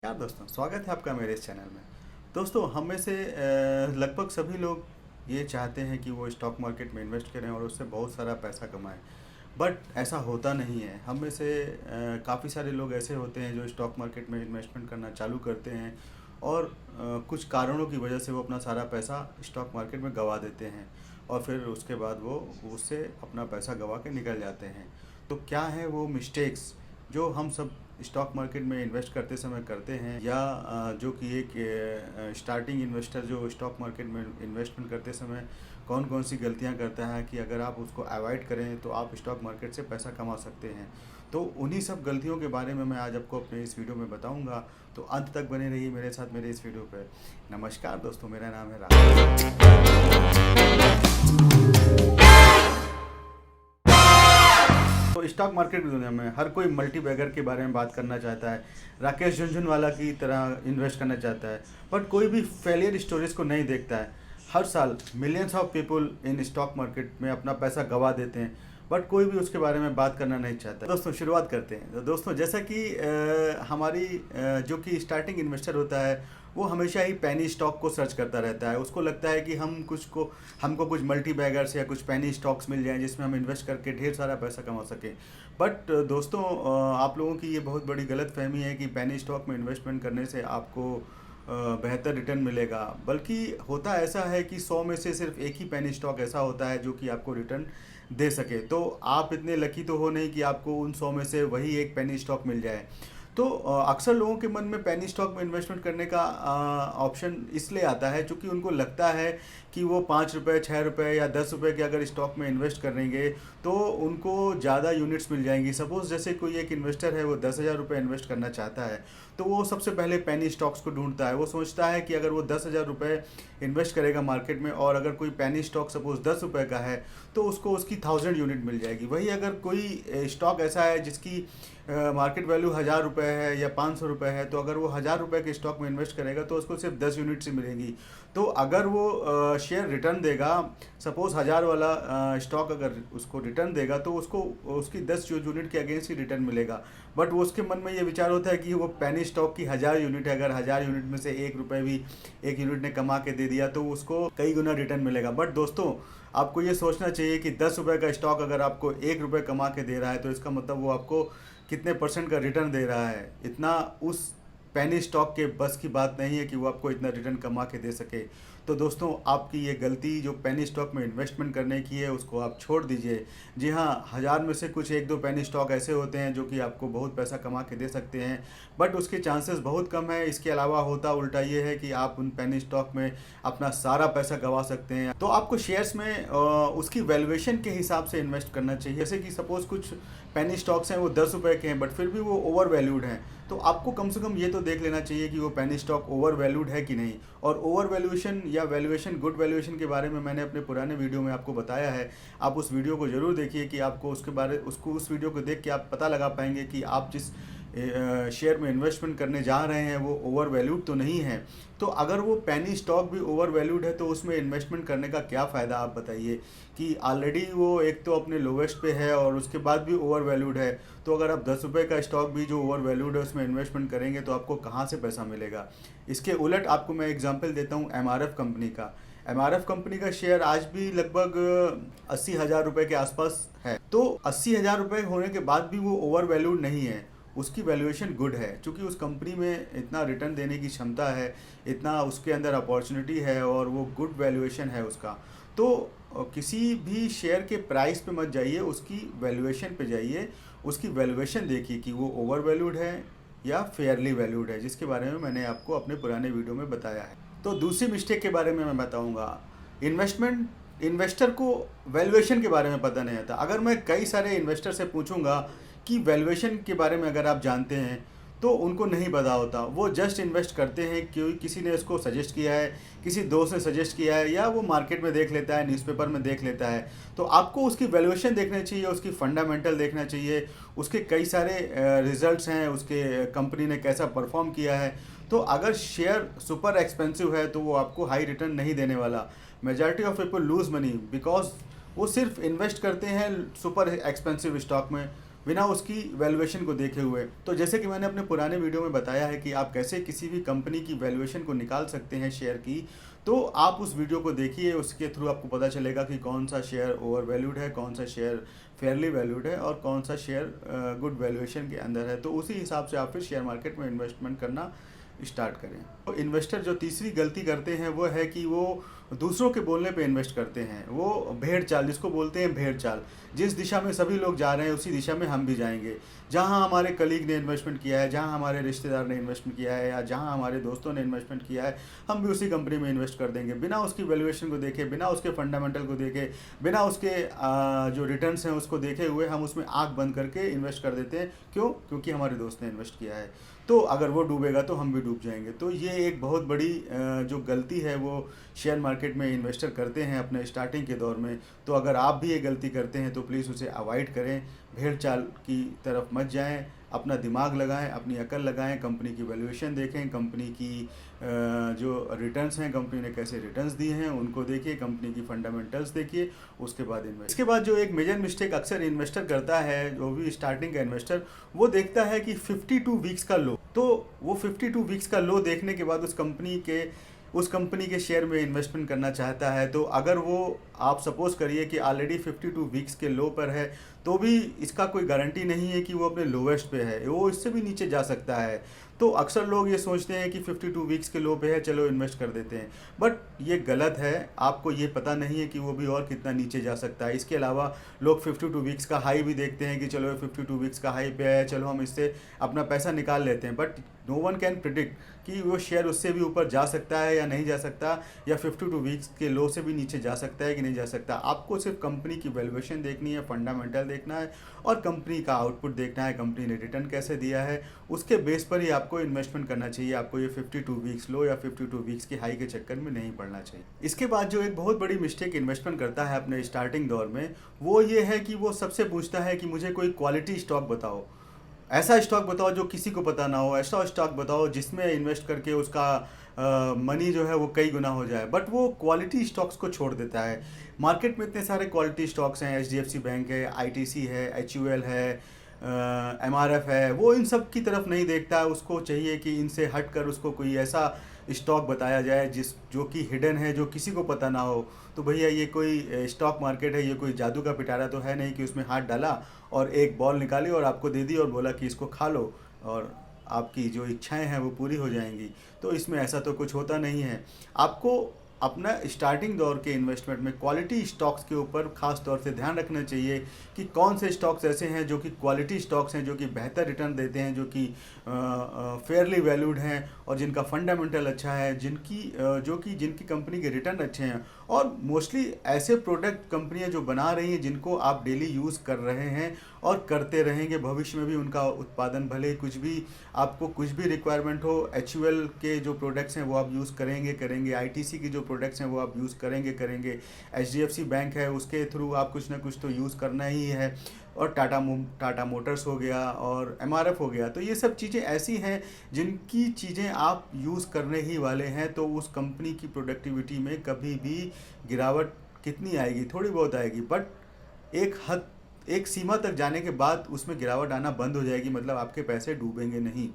यार दोस्तों, स्वागत है आपका मेरे इस चैनल में। दोस्तों, हम में से लगभग सभी लोग ये चाहते हैं कि वो स्टॉक मार्केट में इन्वेस्ट करें और उससे बहुत सारा पैसा कमाएं। बट ऐसा होता नहीं है। हम में से काफ़ी सारे लोग ऐसे होते हैं जो स्टॉक मार्केट में इन्वेस्टमेंट करना चालू करते हैं और कुछ कारणों की वजह से वो अपना सारा पैसा स्टॉक मार्केट में गंवा देते हैं और फिर उसके बाद वो उससे अपना पैसा गंवा के निकल जाते हैं। तो क्या है वो मिस्टेक्स जो हम सब स्टॉक मार्केट में इन्वेस्ट करते समय करते हैं, या जो कि एक स्टार्टिंग इन्वेस्टर जो स्टॉक मार्केट में इन्वेस्टमेंट करते समय कौन कौन सी गलतियां करता है कि अगर आप उसको अवॉइड करें तो आप स्टॉक मार्केट से पैसा कमा सकते हैं। तो उन्हीं सब गलतियों के बारे में मैं आज आपको अपने इस वीडियो में बताऊंगा। तो अंत तक बने रहिए मेरे साथ मेरे इस वीडियो पर। नमस्कार दोस्तों, मेरा नाम है तो स्टॉक मार्केट की दुनिया में हर कोई मल्टी बैगर के बारे में बात करना चाहता है, राकेश झुनझुनवाला की तरह इन्वेस्ट करना चाहता है। बट कोई भी फेलियर स्टोरीज को नहीं देखता है। हर साल millions of people in stock market में अपना पैसा गंवा देते हैं, बट कोई भी उसके बारे में बात करना नहीं चाहता। दोस्तों, शुरुआत करते हैं। तो दोस्तों, जैसा कि हमारी जो कि स्टार्टिंग इन्वेस्टर होता है वो हमेशा ही पैनी स्टॉक को सर्च करता रहता है। उसको लगता है कि हमको कुछ मल्टी बैगर्स या कुछ पैनी स्टॉक्स मिल जाएं जिसमें हम इन्वेस्ट करके ढेर सारा पैसा कमा सकें। बट दोस्तों, आप लोगों की ये बहुत बड़ी गलत फहमी है कि पैनी स्टॉक में इन्वेस्टमेंट करने से आपको बेहतर रिटर्न मिलेगा। बल्कि होता ऐसा है कि 100 में से सिर्फ एक ही पैनी स्टॉक ऐसा होता है जो कि आपको रिटर्न दे सके। तो आप इतने लकी तो हो नहीं कि आपको उन 100 में से वही एक पैनी स्टॉक मिल जाए। तो अक्सर लोगों के मन में पैनी स्टॉक में इन्वेस्टमेंट करने का ऑप्शन इसलिए आता है क्योंकि उनको लगता है कि वो 5 रुपये, 6 रुपये या 10 रुपये के अगर स्टॉक में इन्वेस्ट करेंगे तो उनको ज़्यादा यूनिट्स मिल जाएंगी। सपोज़ जैसे कोई एक इन्वेस्टर है, वो 10,000 रुपये इन्वेस्ट करना चाहता है, तो वो सबसे पहले पैनी स्टॉक्स को ढूंढता है। वो सोचता है कि अगर वो 10,000 रुपये इन्वेस्ट करेगा मार्केट में और अगर कोई पैनी स्टॉक सपोज 10 रुपये का है तो उसको उसकी 1,000 यूनिट मिल जाएगी। वही अगर कोई स्टॉक ऐसा है जिसकी मार्केट वैल्यू 1,000 रुपये है या 500 रुपये है, तो अगर वो 1,000 रुपये के स्टॉक में इन्वेस्ट करेगा तो उसको सिर्फ 10 यूनिट से मिलेंगी। तो अगर वो शेयर रिटर्न देगा, सपोज 1,000 वाला स्टॉक अगर उसको रिटर्न देगा तो उसको उसकी 10 यूनिट के अगेंस्ट ही रिटर्न मिलेगा। बट वो उसके मन में ये विचार होता है कि वो पैनी स्टॉक की 1,000 यूनिट है, अगर 1,000 यूनिट में से 1 रुपये भी एक यूनिट ने कमा के दे दिया तो उसको कई गुना रिटर्न मिलेगा। बट दोस्तों, आपको ये सोचना चाहिए कि 10 रुपये का स्टॉक अगर आपको 1 रुपये कमा के दे रहा है तो इसका मतलब वो आपको कितने परसेंट का रिटर्न दे रहा है। इतना उस पैनी स्टॉक के बस की बात नहीं है कि वो आपको इतना रिटर्न कमा के दे सके। तो दोस्तों, आपकी ये गलती जो पैनी स्टॉक में इन्वेस्टमेंट करने की है उसको आप छोड़ दीजिए। जी हाँ, 1,000 में से कुछ 1-2 पैनी स्टॉक ऐसे होते हैं जो कि आपको बहुत पैसा कमा के दे सकते हैं, बट उसके चांसेस बहुत कम है। इसके अलावा होता उल्टा ये है कि आप उन पैनी स्टॉक में अपना सारा पैसा गंवा सकते हैं। तो आपको शेयर्स में उसकी वैल्यूएशन के हिसाब से इन्वेस्ट करना चाहिए। जैसे कि सपोज कुछ पैनी स्टॉक्स हैं वो 10 रुपये के हैं बट फिर भी वो ओवर वैल्यूड हैं, तो आपको कम से कम ये तो देख लेना चाहिए कि वो पैनी स्टॉक ओवर वैल्यूड है कि नहीं। और ओवर वैल्यूएशन या वैल्यूएशन, गुड वैल्यूएशन के बारे में मैंने अपने पुराने वीडियो में आपको बताया है। आप उस वीडियो को ज़रूर देखिए कि आपको उस वीडियो को देख के आप पता लगा पाएंगे कि आप जिस शेयर में इन्वेस्टमेंट करने जा रहे हैं वो ओवर वैल्यूड तो नहीं है। तो अगर वो पैनी स्टॉक भी ओवर वैल्यूड है तो उसमें इन्वेस्टमेंट करने का क्या फ़ायदा, आप बताइए। कि ऑलरेडी वो एक तो अपने लोवेस्ट पे है और उसके बाद भी ओवर वैल्यूड है। तो अगर आप 10 रुपये का स्टॉक भी जो ओवर वैल्यूड है उसमें इन्वेस्टमेंट करेंगे तो आपको कहाँ से पैसा मिलेगा। इसके उलट आपको मैं एग्जांपल देता हूँ MRF कंपनी का। MRF कंपनी का शेयर आज भी लगभग 80,000 रुपये के आसपास है। तो 80,000 रुपये होने के बाद भी वो ओवर वैल्यूड नहीं है, उसकी वैल्यूएशन गुड है। क्योंकि उस कंपनी में इतना रिटर्न देने की क्षमता है, इतना उसके अंदर अपॉर्चुनिटी है और वो गुड वैल्यूएशन है उसका। तो किसी भी शेयर के प्राइस पे मत जाइए, उसकी वैल्यूएशन पे जाइए। उसकी वैल्यूएशन देखिए कि वो ओवर वैल्यूड है या फेयरली वैल्यूड है, जिसके बारे में मैंने आपको अपने पुराने वीडियो में बताया है। तो दूसरी मिस्टेक के बारे में मैं बताऊंगा। इन्वेस्टर को वैल्यूएशन के बारे में पता नहीं आता। अगर मैं कई सारे इन्वेस्टर से पूछूंगा कि वैल्यूएशन के बारे में अगर आप जानते हैं, तो उनको नहीं पता होता। वो जस्ट इन्वेस्ट करते हैं क्योंकि किसी ने उसको सजेस्ट किया है, किसी दोस्त ने सजेस्ट किया है, या वो मार्केट में देख लेता है, न्यूज़पेपर में देख लेता है। तो आपको उसकी वैल्यूएशन देखना चाहिए, उसकी फंडामेंटल देखना चाहिए, उसके कई सारे रिजल्ट्स हैं, उसके कंपनी ने कैसा परफॉर्म किया है। तो अगर शेयर सुपर एक्सपेंसिव है तो वो आपको हाई रिटर्न नहीं देने वाला। Majority of people lose money because वो सिर्फ इन्वेस्ट करते हैं सुपर एक्सपेंसिव स्टॉक में, बिना उसकी वैल्यूएशन को देखे हुए। तो जैसे कि मैंने अपने पुराने वीडियो में बताया है कि आप कैसे किसी भी कंपनी की वैल्यूएशन को निकाल सकते हैं शेयर की, तो आप उस वीडियो को देखिए, उसके थ्रू आपको पता चलेगा कि कौन सा शेयर ओवर वैल्यूड है, कौन सा शेयर फेयरली वैल्यूड है और कौन सा शेयर गुड वैल्यूएशन के अंदर है। तो उसी हिसाब से आप फिर शेयर मार्केट में इन्वेस्टमेंट करना स्टार्ट करें। तो इन्वेस्टर जो तीसरी गलती करते हैं वो है कि वो दूसरों के बोलने पे इन्वेस्ट करते हैं। वो भेड़ चाल, जिसको बोलते हैं भेड़ चाल, जिस दिशा में सभी लोग जा रहे हैं उसी दिशा में हम भी जाएंगे। जहां हमारे कलीग ने इन्वेस्टमेंट किया है, जहां हमारे रिश्तेदार ने इन्वेस्टमेंट किया है या जहां हमारे दोस्तों ने इन्वेस्टमेंट किया है, हम भी उसी कंपनी में इन्वेस्ट कर देंगे, बिना उसकी वैल्यूएशन को देखे, बिना उसके फंडामेंटल को देखे, बिना उसके जो रिटर्न्स हैं उसको देखे हुए हम उसमें आँख बंद करके इन्वेस्ट कर देते हैं। क्यों? क्योंकि हमारे दोस्त ने इन्वेस्ट किया है। तो अगर वो डूबेगा तो हम भी डूब जाएंगे। तो ये एक बहुत बड़ी जो गलती है वो शेयर मार्केट में इन्वेस्टर करते हैं अपने स्टार्टिंग के दौर में। तो अगर आप भी ये गलती करते हैं तो प्लीज़ उसे अवॉइड करें, भेड़ चाल की तरफ मत जाएं, अपना दिमाग लगाएं, अपनी अकल लगाएं, कंपनी की वैल्यूएशन देखें, कंपनी की जो रिटर्न्स हैं, कंपनी ने कैसे रिटर्न्स दिए हैं उनको देखिए, कंपनी की फंडामेंटल्स देखिए, उसके बाद इन्वेस्ट। इसके बाद जो एक मेजर मिस्टेक अक्सर इन्वेस्टर करता है, जो भी स्टार्टिंग का इन्वेस्टर, वो देखता है कि 52 वीक्स का लो। तो वो 52 वीक्स का लो देखने के बाद उस कंपनी के शेयर में इन्वेस्टमेंट करना चाहता है। तो अगर वो, आप सपोज करिए कि ऑलरेडी 52 वीक्स के लो पर है, तो भी इसका कोई गारंटी नहीं है कि वो अपने लोवेस्ट पे है, वो इससे भी नीचे जा सकता है। तो अक्सर लोग ये सोचते हैं कि 52 वीक्स के लो पे है, चलो इन्वेस्ट कर देते हैं, बट ये गलत है। आपको ये पता नहीं है कि वो भी और कितना नीचे जा सकता है। इसके अलावा लोग 52 वीक्स का हाई भी देखते हैं कि चलो 52 वीक्स का हाई पे है, चलो हम इससे अपना पैसा निकाल लेते हैं, but no one can predict कि वो शेयर उससे भी ऊपर जा सकता है या नहीं जा सकता, या 52 वीक्स के लो से भी नीचे जा सकता है कि नहीं जा सकता। आपको सिर्फ कंपनी की वैल्यूएशन देखनी है, फंडामेंटल देखना है और कंपनी का आउटपुट देखना है, कंपनी ने रिटर्न कैसे दिया है, उसके बेस पर ही आपको इन्वेस्टमेंट करना चाहिए। आपको ये 52 वीक्स लो या 52 वीक्स की हाई के चक्कर में नहीं पड़ना चाहिए। इसके बाद जो एक बहुत बड़ी मिस्टेक इन्वेस्टमेंट करता है अपने स्टार्टिंग दौर में, वो ये है कि वो सबसे पूछता है कि मुझे कोई क्वालिटी स्टॉक बताओ, ऐसा स्टॉक बताओ जो किसी को पता ना हो, ऐसा स्टॉक बताओ जिसमें इन्वेस्ट करके उसका मनी जो है वो कई गुना हो जाए। बट वो क्वालिटी स्टॉक्स को छोड़ देता है। मार्केट में इतने सारे क्वालिटी स्टॉक्स हैं, HDFC बैंक है, ITC है, HUL है, MRF है, वो इन सब की तरफ नहीं देखता है। उसको चाहिए कि इनसे हट कर उसको कोई ऐसा स्टॉक बताया जाए जो कि हिडन है, जो किसी को पता ना हो। तो भैया ये कोई स्टॉक मार्केट है, ये कोई जादू का पिटारा तो है नहीं कि उसमें हाथ डाला और एक बॉल निकाली और आपको दे दी और बोला कि इसको खा लो और आपकी जो इच्छाएं हैं वो पूरी हो जाएंगी। तो इसमें ऐसा तो कुछ होता नहीं है। आपको अपना स्टार्टिंग दौर के इन्वेस्टमेंट में क्वालिटी स्टॉक्स के ऊपर खास तौर से ध्यान रखना चाहिए कि कौन से स्टॉक्स ऐसे हैं जो कि क्वालिटी स्टॉक्स हैं, जो कि बेहतर रिटर्न देते हैं, जो कि फेयरली वैल्यूड हैं और जिनका फंडामेंटल अच्छा है, जिनकी कंपनी के रिटर्न अच्छे हैं। और मोस्टली ऐसे प्रोडक्ट कंपनियां जो बना रही हैं जिनको आप डेली यूज़ कर रहे हैं और करते रहेंगे भविष्य में भी, उनका उत्पादन भले आपको कुछ भी रिक्वायरमेंट हो, HUL के जो प्रोडक्ट्स हैं वो आप यूज़ करेंगे, ITC की जो प्रोडक्ट्स हैं वो आप यूज़ करेंगे, HDFC बैंक है उसके थ्रू आप कुछ ना कुछ तो यूज़ करना ही है, और टाटा मोटर्स हो गया और MRF हो गया। तो ये सब चीज़ें ऐसी हैं जिनकी चीज़ें आप यूज़ करने ही वाले हैं। तो उस कंपनी की प्रोडक्टिविटी में कभी भी गिरावट कितनी आएगी, थोड़ी बहुत आएगी, बट एक सीमा तक जाने के बाद उसमें गिरावट आना बंद हो जाएगी, मतलब आपके पैसे डूबेंगे नहीं।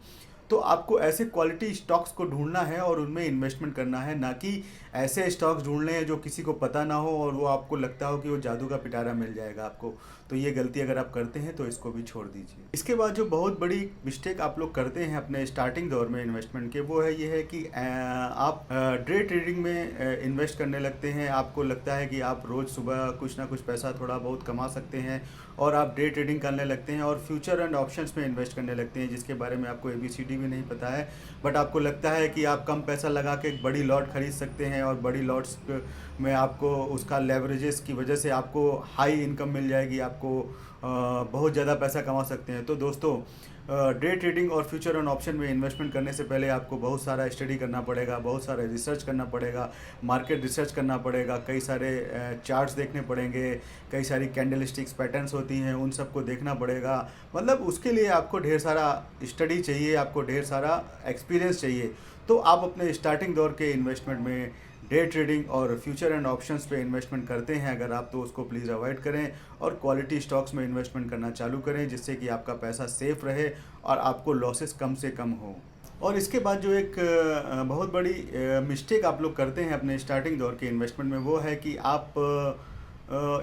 तो आपको ऐसे क्वालिटी स्टॉक्स को ढूंढना है और उनमें इन्वेस्टमेंट करना है, ना कि ऐसे स्टॉक्स ढूंढने हैं जो किसी को पता ना हो और वो आपको लगता हो कि वो जादू का पिटारा मिल जाएगा आपको। तो ये गलती अगर आप करते हैं तो इसको भी छोड़ दीजिए। इसके बाद जो बहुत बड़ी मिस्टेक आप लोग करते हैं अपने स्टार्टिंग दौर में इन्वेस्टमेंट के, वो है ये है कि आप डे ट्रेडिंग में इन्वेस्ट करने लगते हैं। आपको लगता है कि आप रोज़ सुबह कुछ ना कुछ पैसा थोड़ा बहुत कमा सकते हैं और आप डे ट्रेडिंग करने लगते हैं और फ्यूचर एंड ऑप्शंस में इन्वेस्ट करने लगते हैं, जिसके बारे में आपको ABCD भी नहीं पता है। बट आपको लगता है कि आप कम पैसा लगा के एक बड़ी लॉट खरीद सकते हैं और बड़ी लॉट्स में आपको उसका लेवरेजेस की वजह से आपको हाई इनकम मिल जाएगी, आपको बहुत ज़्यादा पैसा कमा सकते हैं। तो दोस्तों, डे ट्रेडिंग और फ्यूचर एंड ऑप्शन में इन्वेस्टमेंट करने से पहले आपको बहुत सारा स्टडी करना पड़ेगा, बहुत सारा रिसर्च करना पड़ेगा, मार्केट रिसर्च करना पड़ेगा, कई सारे चार्ट्स देखने पड़ेंगे, कई सारी कैंडलस्टिक्स पैटर्न्स होती हैं उन सबको देखना पड़ेगा। मतलब उसके लिए आपको ढेर सारा स्टडी चाहिए, आपको ढेर सारा एक्सपीरियंस चाहिए। तो आप अपने स्टार्टिंग दौर के इन्वेस्टमेंट में डे ट्रेडिंग और फ्यूचर एंड ऑप्शंस पे इन्वेस्टमेंट करते हैं अगर आप, तो उसको प्लीज़ अवॉइड करें और क्वालिटी स्टॉक्स में इन्वेस्टमेंट करना चालू करें, जिससे कि आपका पैसा सेफ रहे और आपको लॉसेस कम से कम हो। और इसके बाद जो एक बहुत बड़ी मिस्टेक आप लोग करते हैं अपने स्टार्टिंग दौर के इन्वेस्टमेंट में, वो है कि आप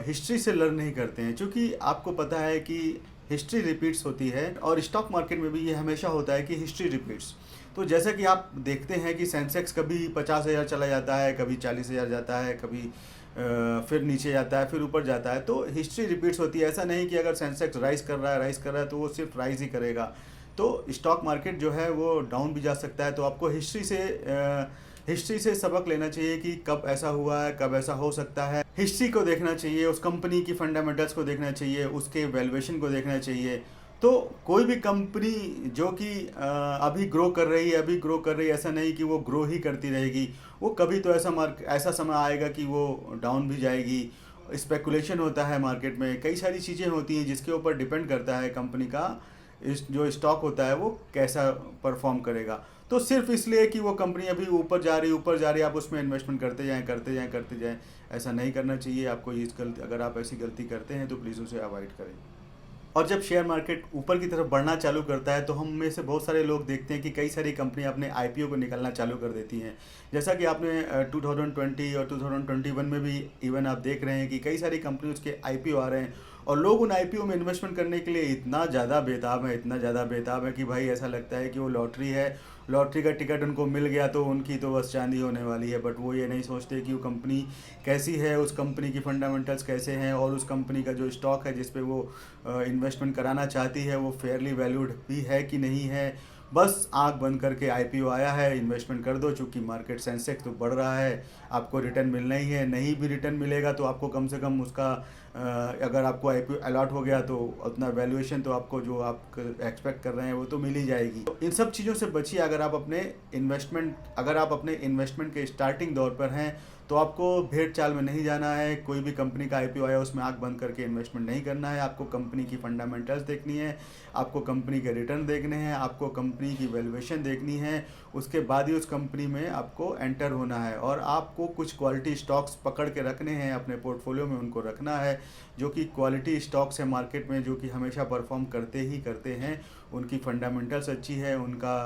हिस्ट्री से लर्न नहीं करते हैं, क्योंकि आपको पता है कि हिस्ट्री रिपीट्स होती है और स्टॉक मार्केट में भी ये हमेशा होता है कि हिस्ट्री रिपीट्स। तो जैसा कि आप देखते हैं कि सेंसेक्स कभी 50,000 चला जाता है, कभी 40,000 जाता है, कभी फिर नीचे जाता है, फिर ऊपर जाता है। तो हिस्ट्री रिपीट्स होती है। ऐसा नहीं कि अगर सेंसेक्स राइज कर रहा है तो वो सिर्फ राइज ही करेगा। तो स्टॉक मार्केट जो है वो डाउन भी जा सकता है। तो आपको हिस्ट्री से सबक लेना चाहिए कि कब ऐसा हुआ है, कब ऐसा हो सकता है। हिस्ट्री को देखना चाहिए, उस कंपनी की फंडामेंटल्स को देखना चाहिए, उसके वैल्यूएशन को देखना चाहिए। तो कोई भी कंपनी जो कि अभी ग्रो कर रही है, ऐसा नहीं कि वो ग्रो ही करती रहेगी। वो कभी तो ऐसा समय आएगा कि वो डाउन भी जाएगी। स्पेकुलेशन होता है मार्केट में, कई सारी चीज़ें होती हैं जिसके ऊपर डिपेंड करता है कंपनी का जो स्टॉक होता है वो कैसा परफॉर्म करेगा। तो सिर्फ इसलिए कि वो कंपनी अभी ऊपर जा रही है, आप उसमें इन्वेस्टमेंट करते जाएं, ऐसा नहीं करना चाहिए आपको। अगर आप ऐसी गलती करते हैं तो प्लीज़ उसे अवॉइड करें। और जब शेयर मार्केट ऊपर की तरफ बढ़ना चालू करता है तो हम में से बहुत सारे लोग देखते हैं कि कई सारी कंपनियां अपने आईपीओ को निकलना चालू कर देती हैं। जैसा कि आपने 2020 और 2021 में भी इवन आप देख रहे हैं कि कई सारी कंपनी उसके आईपीओ आ रहे हैं और लोग उन आईपीओ में इन्वेस्टमेंट करने के लिए इतना ज़्यादा बेताब है कि भाई ऐसा लगता है कि वो लॉटरी है, लॉटरी का टिकट उनको मिल गया तो उनकी तो बस चांदी होने वाली है। बट वो ये नहीं सोचते कि वो कंपनी कैसी है, उस कंपनी की फंडामेंटल्स कैसे हैं और उस कंपनी का जो स्टॉक है जिस पे वो इन्वेस्टमेंट कराना चाहती है वो फेयरली वैल्यूड भी है कि नहीं है। बस आंख बंद करके आईपीओ आया है, इन्वेस्टमेंट कर दो, चूँकि मार्केट सेंसेक्स तो बढ़ रहा है, आपको रिटर्न मिलना ही है। नहीं भी रिटर्न मिलेगा तो आपको कम से कम उसका अगर आपको आईपीओ अलॉट हो गया तो उतना वैल्यूएशन तो आपको जो आप एक्सपेक्ट कर रहे हैं वो तो मिल ही जाएगी। तो इन सब चीज़ों से बचिए। अगर आप अपने इन्वेस्टमेंट के स्टार्टिंग दौर पर हैं तो आपको भेड़ चाल में नहीं जाना है। कोई भी कंपनी का आईपीओ आया उसमें आंख बंद करके इन्वेस्टमेंट नहीं करना है। आपको कंपनी की फंडामेंटल्स देखनी है, आपको कंपनी के रिटर्न देखने हैं, आपको कंपनी की वैल्यूएशन देखनी है। उसके बाद ही उस कंपनी में आपको एंटर होना है और आपको कुछ क्वालिटी स्टॉक्स पकड़ के रखने हैं, अपने पोर्टफोलियो में उनको रखना है, जो कि क्वालिटी स्टॉक्स है मार्केट में, जो कि हमेशा परफॉर्म करते हैं। उनकी फंडामेंटल्स अच्छी है, उनका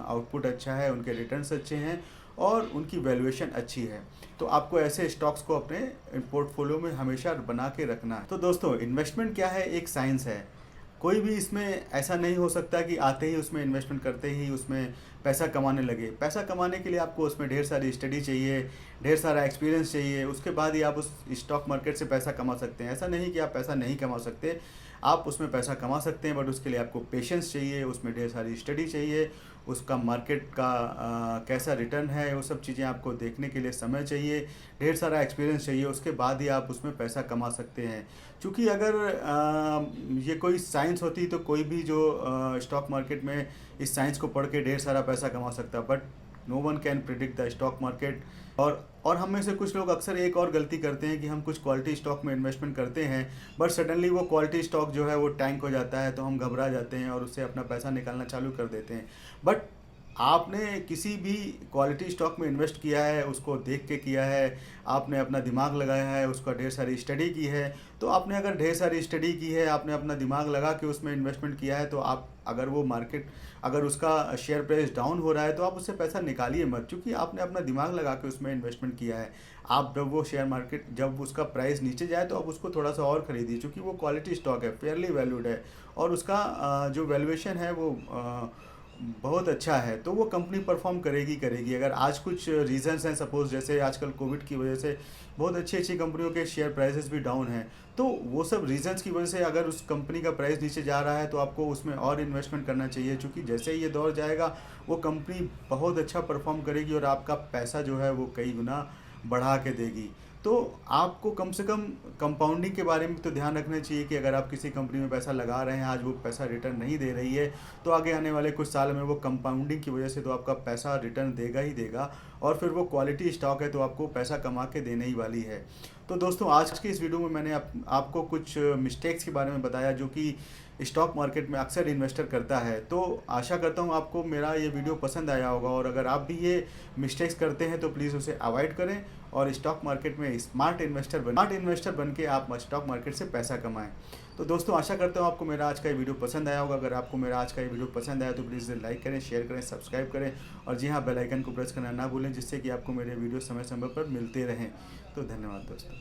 आउटपुट अच्छा है, उनके रिटर्न्स अच्छे हैं और उनकी वैल्यूएशन अच्छी है। तो आपको ऐसे स्टॉक्स को अपने पोर्टफोलियो में हमेशा बना के रखना है। तो दोस्तों, इन्वेस्टमेंट क्या है? एक साइंस है। कोई भी इसमें ऐसा नहीं हो सकता कि आते ही उसमें इन्वेस्टमेंट करते ही उसमें पैसा कमाने लगे। पैसा कमाने के लिए आपको उसमें ढेर सारी स्टडी चाहिए, ढेर सारा एक्सपीरियंस चाहिए, उसके बाद ही आप उस स्टॉक मार्केट से पैसा कमा सकते हैं। ऐसा नहीं कि आप पैसा नहीं कमा सकते, आप उसमें पैसा कमा सकते हैं, बट उसके लिए आपको पेशेंस चाहिए, उसमें ढेर सारी स्टडी चाहिए, उसका मार्केट का कैसा रिटर्न है, वो सब चीज़ें आपको देखने के लिए समय चाहिए, ढेर सारा एक्सपीरियंस चाहिए, उसके बाद ही आप उसमें पैसा कमा सकते हैं। क्योंकि अगर ये कोई साइंस होती तो कोई भी जो स्टॉक मार्केट में इस साइंस को पढ़ के ढेर सारा पैसा कमा सकता, but no one can predict the stock market. और हम में से कुछ लोग अक्सर एक और गलती करते हैं कि हम कुछ क्वालिटी स्टॉक में इन्वेस्टमेंट करते हैं, बट सडनली वो क्वालिटी स्टॉक जो है वो टैंक हो जाता है, तो हम घबरा जाते हैं और उससे अपना पैसा निकालना चालू कर देते हैं। बट आपने किसी भी क्वालिटी स्टॉक में इन्वेस्ट किया है, उसको देख के किया है, आपने अपना दिमाग लगाया है, उसका ढेर सारी स्टडी की है। तो आपने अगर ढेर सारी स्टडी की है, आपने अपना दिमाग लगा के उसमें इन्वेस्टमेंट किया है, तो आप अगर उसका शेयर प्राइस डाउन हो रहा है तो आप उससे पैसा निकालिए मत, क्योंकि आपने अपना दिमाग लगा के उसमें इन्वेस्टमेंट किया है। आप जब उसका प्राइस नीचे जाए तो आप उसको थोड़ा सा और ख़रीदिए, क्योंकि वो क्वालिटी स्टॉक है, फेयरली वैल्यूड है और उसका जो वैल्यूएशन है वो बहुत अच्छा है। तो वो कंपनी परफॉर्म करेगी। अगर आज कुछ रीजंस हैं, सपोज जैसे आजकल कोविड की वजह से बहुत अच्छी कंपनियों के शेयर प्राइसेस भी डाउन हैं, तो वो सब रीजंस की वजह से अगर उस कंपनी का प्राइस नीचे जा रहा है तो आपको उसमें और इन्वेस्टमेंट करना चाहिए, क्योंकि जैसे ही ये दौर जाएगा वो कंपनी बहुत अच्छा परफॉर्म करेगी और आपका पैसा जो है वो कई गुना बढ़ा के देगी। तो आपको कम से कम कंपाउंडिंग के बारे में तो ध्यान रखना चाहिए कि अगर आप किसी कंपनी में पैसा लगा रहे हैं, आज वो पैसा रिटर्न नहीं दे रही है, तो आगे आने वाले कुछ साल में वो कंपाउंडिंग की वजह से तो आपका पैसा रिटर्न देगा ही देगा, और फिर वो क्वालिटी स्टॉक है तो आपको पैसा कमा के देने ही वाली है। तो दोस्तों आज की इस वीडियो में मैंने आपको कुछ मिस्टेक्स के बारे में बताया जो कि स्टॉक मार्केट में अक्सर इन्वेस्टर करता है। तो आशा करता हूँ आपको मेरा ये वीडियो पसंद आया होगा, और अगर आप भी ये मिस्टेक्स करते हैं तो प्लीज़ उसे अवॉइड करें और स्टॉक मार्केट में स्मार्ट इन्वेस्टर बन के आप स्टॉक मार्केट से पैसा कमाएं। तो दोस्तों आशा करता हूँ आपको मेरा आज का ये वीडियो पसंद आया होगा। अगर आपको मेरा आज का ये वीडियो पसंद आया तो प्लीज़ लाइक करें, शेयर करें, सब्सक्राइब करें और जी हाँ, बेल आइकन को प्रेस करना ना भूलें, जिससे कि आपको मेरे वीडियो समय समय पर मिलते रहें। तो धन्यवाद दोस्तों।